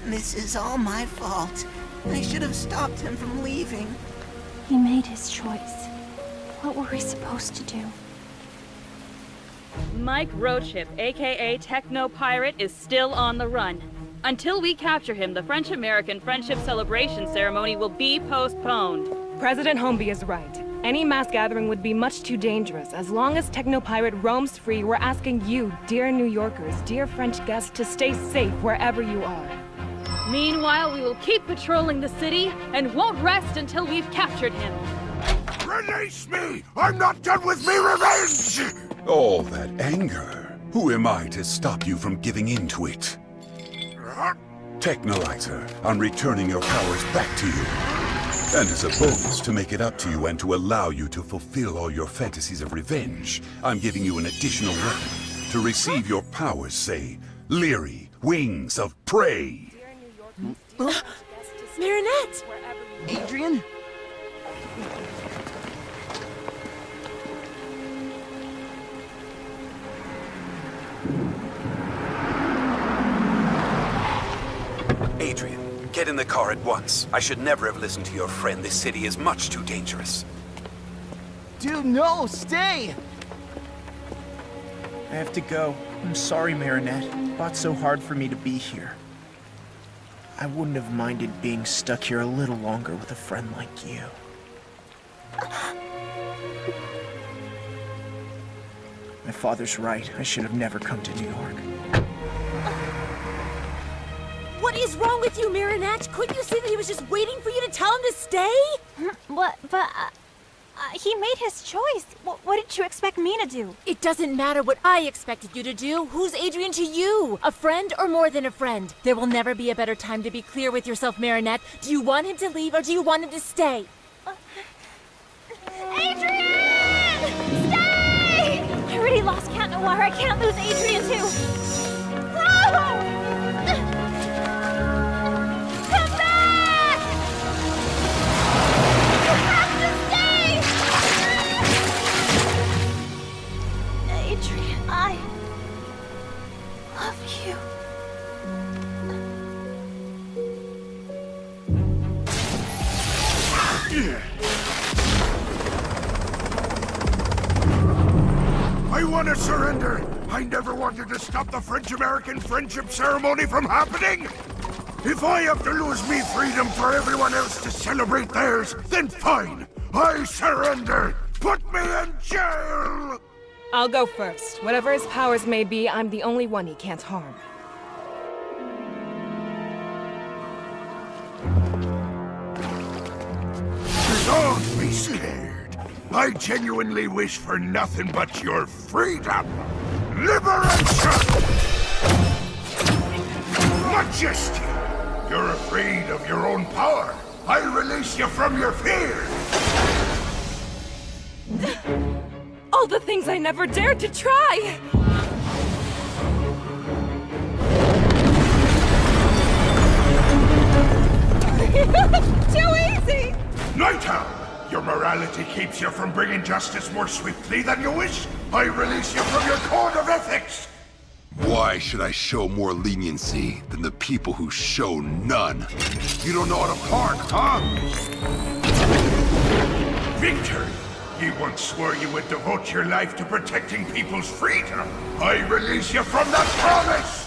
Speaker 15: This is all my fault. I should have stopped him from leaving.
Speaker 3: He made his choice. What were we supposed to do?
Speaker 13: Mike Roadship, aka Techno Pirate, is still on the run. Until we capture him, the French-American Friendship Celebration ceremony will be postponed.
Speaker 8: President Holmby is right. Any mass gathering would be much too dangerous. As long as Technopirate roams free, we're asking you, dear New Yorkers, dear French guests, to stay safe wherever you are.
Speaker 13: Meanwhile, we will keep patrolling the city and won't rest until we've captured him.
Speaker 12: Release me! I'm not done with me revenge! All that anger. Who am I to stop you from giving in to it? Technolyzer, I'm returning your powers back to you. And as a bonus to make it up to you and to allow you to fulfill all your fantasies of revenge, I'm giving you an additional weapon. To receive your powers, say, Leary, Wings of Prey.
Speaker 19: Marinette!
Speaker 20: Adrian?
Speaker 12: Adrian, get in the car at once. I should never have listened to your friend. This city is much too dangerous.
Speaker 20: Dude, no, stay!
Speaker 2: I have to go. I'm sorry, Marinette. Fought so hard for me to be here. I wouldn't have minded being stuck here a little longer with a friend like you. My father's right. I should have never come to New York.
Speaker 19: What is wrong with you, Marinette? Couldn't you see that he was just waiting for you to tell him to stay?
Speaker 3: What? But he made his choice. What did you expect me to do?
Speaker 19: It doesn't matter what I expected you to do. Who's Adrian to you? A friend or more than a friend? There will never be a better time to be clear with yourself, Marinette. Do you want him to leave or do you want him to stay?
Speaker 3: Adrian! Stay! I already lost Cat Noir. I can't lose Adrian too. No! Come back! You have to stay! Adrian, I love you.
Speaker 9: I want to surrender. I never wanted to stop the French-American friendship ceremony from happening. If I have to lose me freedom for everyone else to celebrate theirs, then fine. I surrender. Put me in jail.
Speaker 8: I'll go first. Whatever his powers may be, I'm the only one he can't harm.
Speaker 9: Don't be scared. I genuinely wish for nothing but your freedom. Liberation! Majesty! You're afraid of your own power. I release you from your fear.
Speaker 8: All the things I never dared to try!
Speaker 9: Too easy! Night Owl! Your morality keeps you from bringing justice more swiftly than you wish. I release you from your code of ethics.
Speaker 22: Why should I show more leniency than the people who show none? You don't know how to park, huh?
Speaker 9: Victory! You once swore you would devote your life to protecting people's freedom. I release you from that promise!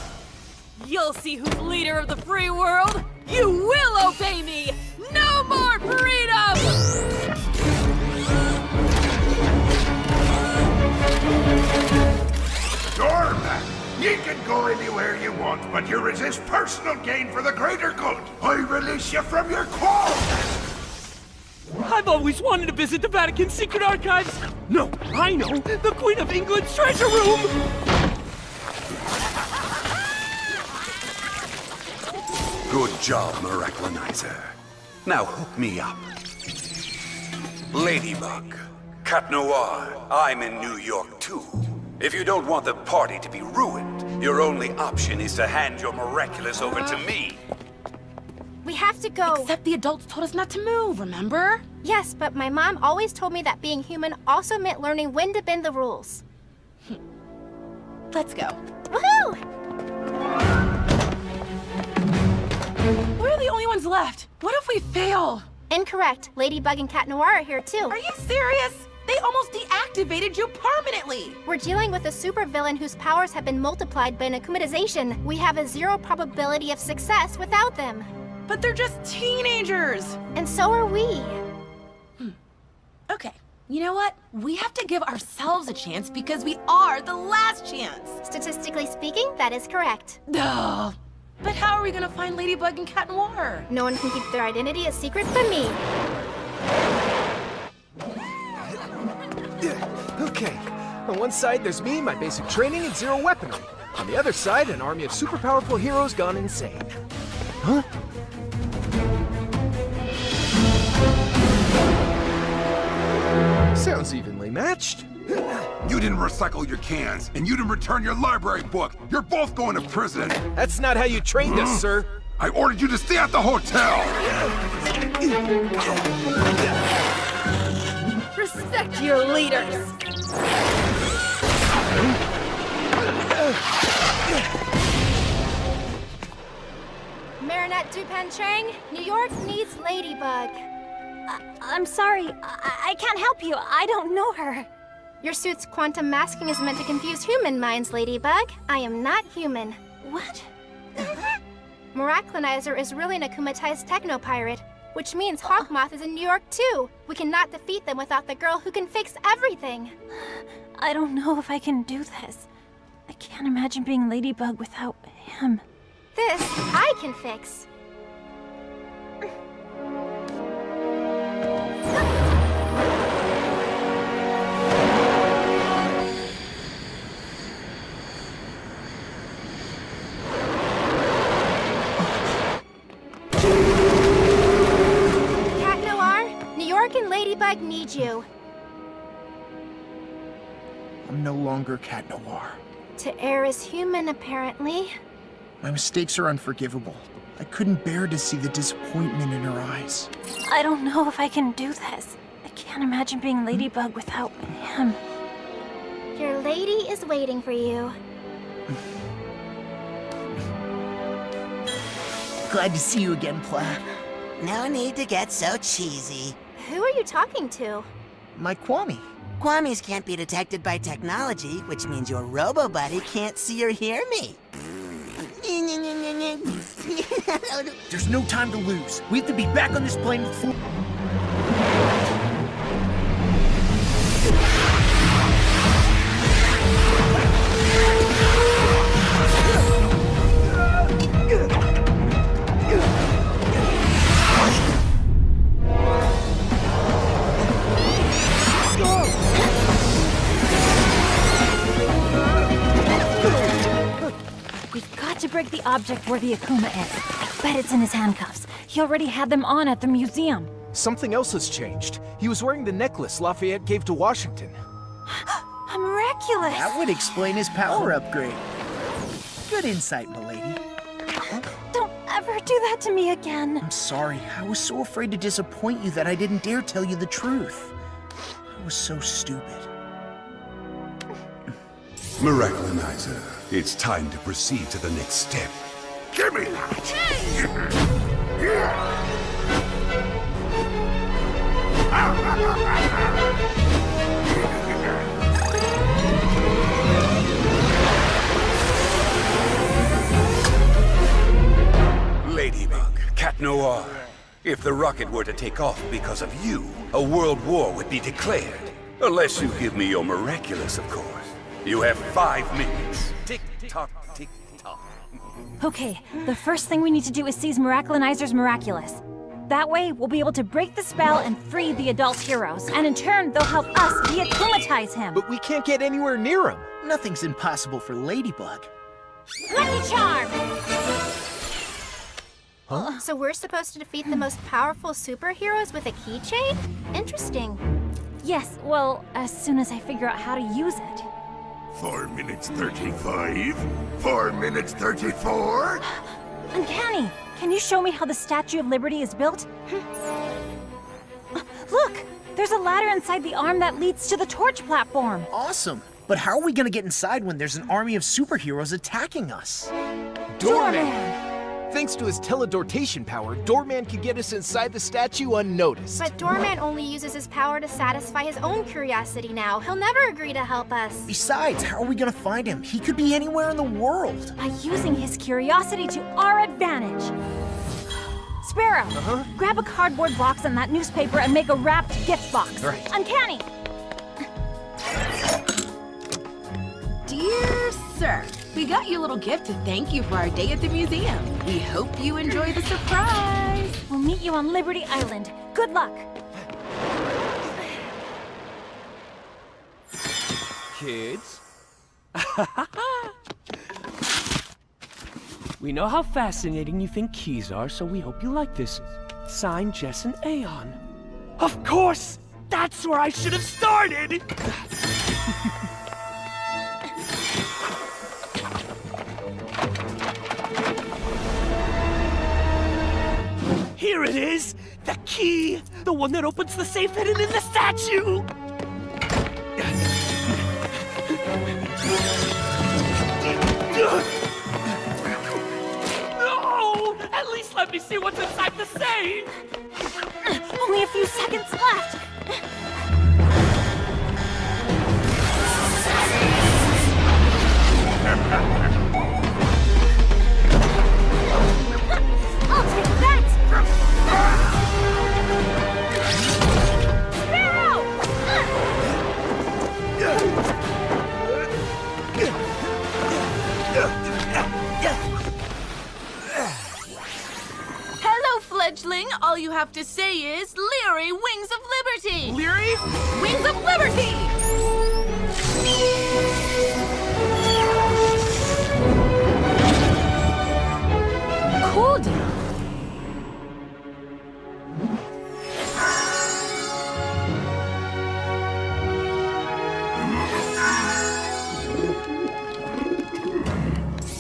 Speaker 19: You'll see who's leader of the free world. You will obey me. No more freedom!
Speaker 9: Doorman, you can go anywhere you want, but you resist personal gain for the greater good. I release you from your qualms.
Speaker 1: I've always wanted to visit the Vatican's secret archives. No, I know, the Queen of England's treasure room.
Speaker 12: Good job, Miraculonizer. Now hook me up. Ladybug, Cat Noir, I'm in New York too. If you don't want the party to be ruined, your only option is to hand your miraculous over to me.
Speaker 14: We have to go.
Speaker 7: Except the adults told us not to move, remember?
Speaker 14: Yes, but my mom always told me that being human also meant learning when to bend the rules.
Speaker 7: Let's go.
Speaker 14: Woohoo!
Speaker 7: We're the only ones left. What if we fail?
Speaker 14: Incorrect. Ladybug and Cat Noir are here too.
Speaker 7: Are you serious? They almost deactivated you permanently!
Speaker 14: We're dealing with a supervillain whose powers have been multiplied by an akumatization. We have a 0 probability of success without them.
Speaker 7: But they're just teenagers!
Speaker 14: And so are we.
Speaker 7: Okay, you know what? We have to give ourselves a chance because we are the last chance!
Speaker 14: Statistically speaking, that is correct.
Speaker 7: Duh! But how are we gonna find Ladybug and Cat Noir?
Speaker 14: No one can keep their identity a secret but me.
Speaker 10: Okay, on one side there's me, my basic training, and 0 weaponry. On the other side, an army of super powerful heroes gone insane. Huh? Sounds evenly matched.
Speaker 22: You didn't recycle your cans, and you didn't return your library book. You're both going to prison.
Speaker 10: That's not how you trained us, sir.
Speaker 22: I ordered you to stay at the hotel.
Speaker 19: Respect your leaders!
Speaker 14: Marinette Dupan-Chang, New York needs Ladybug.
Speaker 3: I'm sorry, I can't help you. I don't know her.
Speaker 14: Your suit's quantum masking is meant to confuse human minds, Ladybug. I am not human.
Speaker 3: What?
Speaker 14: Miraculonizer is really an akumatized techno-pirate.
Speaker 21: which means Hawkmoth is in New York too. We cannot defeat them without the girl who can fix everything.
Speaker 3: I don't know if I can do this. I can't imagine being Ladybug without him.
Speaker 21: This I can fix. Cat Noir, New York and Ladybug need you.
Speaker 2: I'm no longer Cat Noir.
Speaker 21: To err is human, apparently.
Speaker 2: My mistakes are unforgivable. I couldn't bear to see the disappointment in her eyes.
Speaker 3: I don't know if I can do this. I can't imagine being Ladybug without him.
Speaker 21: Your lady is waiting for you.
Speaker 2: Glad to see you again, Plaid.
Speaker 15: No need to get so cheesy.
Speaker 21: Who are you talking to?
Speaker 2: My Kwami.
Speaker 15: Kwamis can't be detected by technology, which means your robo-buddy can't see or hear me.
Speaker 2: There's no time to lose. We have to be back on this plane before...
Speaker 3: We've got to break the object where the Akuma is. I bet it's in his handcuffs. He already had them on at the museum.
Speaker 10: Something else has changed. He was wearing the necklace Lafayette gave to Washington.
Speaker 3: A miraculous!
Speaker 2: That would explain his power upgrade. Good insight, milady.
Speaker 3: Don't ever do that to me again.
Speaker 2: I'm sorry. I was so afraid to disappoint you that I didn't dare tell you the truth. I was so stupid.
Speaker 12: Miraculinizer, it's time to proceed to the next step.
Speaker 9: Give me that!
Speaker 12: Ladybug, Cat Noir, if the rocket were to take off because of you, a world war would be declared. Unless you give me your miraculous, of course. You have 5 minutes. Tick-tock, tick-tock.
Speaker 3: Okay, the first thing we need to do is seize Miraculinizer's Miraculous. That way, we'll be able to break the spell and free the adult heroes. And in turn, they'll help us de-akumatize him.
Speaker 10: But we can't get anywhere near him.
Speaker 2: Nothing's impossible for Ladybug.
Speaker 21: Lucky Charm!
Speaker 10: Huh?
Speaker 21: So we're supposed to defeat the most powerful superheroes with a keychain? Interesting.
Speaker 3: Yes, well, as soon as I figure out how to use it.
Speaker 9: 4 minutes 35? 4 minutes 34?
Speaker 3: Uncanny! Can you show me how the Statue of Liberty is built? Look! There's a ladder inside the arm that leads to the torch platform.
Speaker 2: Awesome! But how are we gonna get inside when there's an army of superheroes attacking us?
Speaker 10: Doorman! Thanks to his teledortation power, Doorman can get us inside the statue unnoticed.
Speaker 21: But Doorman only uses his power to satisfy his own curiosity now. He'll never agree to help us.
Speaker 2: Besides, how are we gonna find him? He could be anywhere in the world.
Speaker 3: By using his curiosity to our advantage. Sparrow, grab a cardboard box and that newspaper and make a wrapped gift box.
Speaker 10: Right.
Speaker 3: Uncanny!
Speaker 7: Dear sir, we got you a little gift to thank you for our day at the museum. We hope you enjoy the surprise.
Speaker 3: We'll meet you on Liberty Island. Good luck.
Speaker 1: Kids? We know how fascinating you think keys are, so we hope you like this. Signed, Jess and Aeon. Of course! That's where I should have started! Here it is! The key! The one that opens the safe hidden in the statue! No! At least let me see what's inside the safe!
Speaker 3: Only a few seconds left!
Speaker 21: I'll take that!
Speaker 6: Hello, fledgling. All you have to say is Leary Wings of Liberty.
Speaker 10: Leary?
Speaker 6: Wings of Liberty!
Speaker 19: Cool down.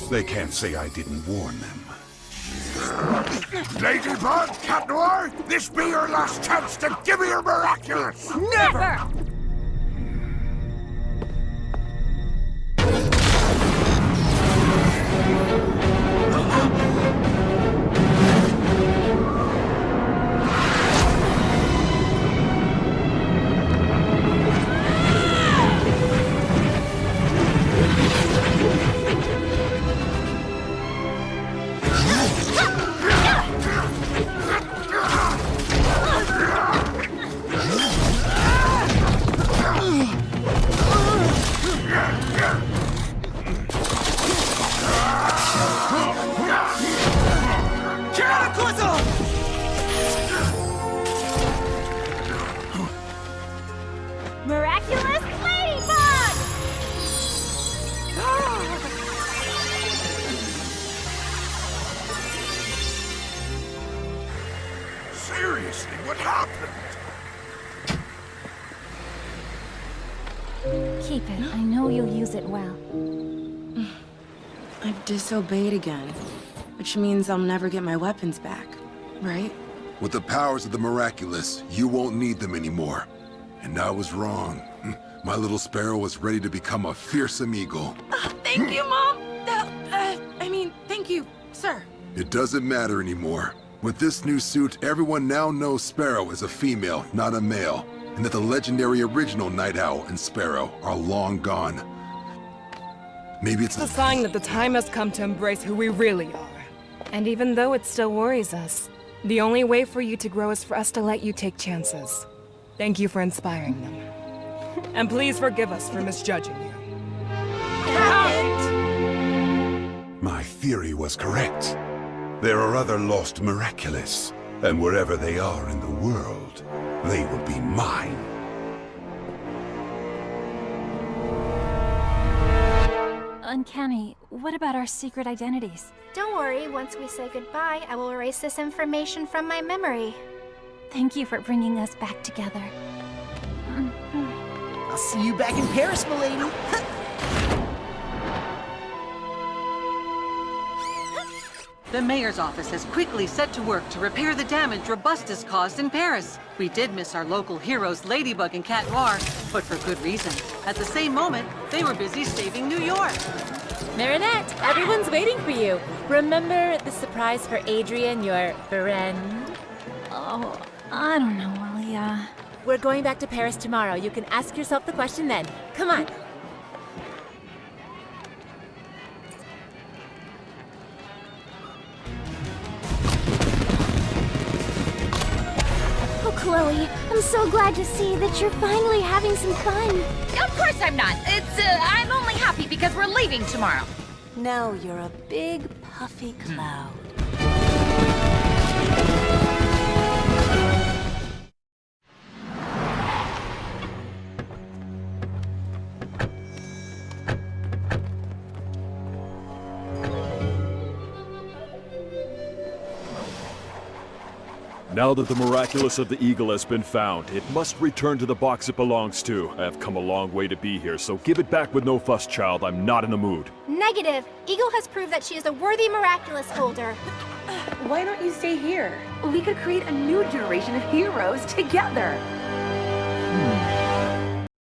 Speaker 12: They can't say I didn't warn them.
Speaker 9: Ladybug, Cat Noir, this be your last chance to give me your miraculous!
Speaker 19: Never!
Speaker 3: Miraculous Ladybug!
Speaker 9: Seriously, what happened?
Speaker 3: Keep it. I know you'll use it well.
Speaker 7: I've disobeyed again, which means I'll never get my weapons back, right?
Speaker 22: With the powers of the miraculous, you won't need them anymore. And I was wrong. My little sparrow was ready to become a fearsome eagle.
Speaker 7: Thank you, Mom! Thank you, sir.
Speaker 22: It doesn't matter anymore. With this new suit, everyone now knows Sparrow is a female, not a male, and that the legendary original Night Owl and Sparrow are long gone. Maybe it's
Speaker 8: a sign that the time has come to embrace who we really are. And even though it still worries us, the only way for you to grow is for us to let you take chances. Thank you for inspiring them. And please forgive us for misjudging you.
Speaker 12: My theory was correct. There are other lost miraculous, and wherever they are in the world, they will be mine.
Speaker 3: Uncanny, what about our secret identities?
Speaker 21: Don't worry, once we say goodbye, I will erase this information from my memory.
Speaker 3: Thank you for bringing us back together.
Speaker 2: I'll see you back in Paris, milady.
Speaker 11: The mayor's office has quickly set to work to repair the damage Robustus caused in Paris. We did miss our local heroes Ladybug and Cat Noir, but for good reason. At the same moment, they were busy saving New York.
Speaker 4: Marinette, everyone's waiting for you. Remember the surprise for Adrian, your friend?
Speaker 3: Oh, I don't know, Alia.
Speaker 4: We're going back to Paris tomorrow. You can ask yourself the question then. Come on.
Speaker 21: Oh, Chloe, I'm so glad to see that you're finally having some fun.
Speaker 16: Of course I'm not. I'm only happy because we're leaving tomorrow.
Speaker 18: Now you're a big, puffy cloud.
Speaker 23: Now that the miraculous of the Eagle has been found, it must return to the box it belongs to. I have come a long way to be here, so give it back with no fuss, child. I'm not in the mood.
Speaker 21: Negative. Eagle has proved that she is a worthy miraculous holder.
Speaker 7: Why don't you stay here? We could create a new generation of heroes together.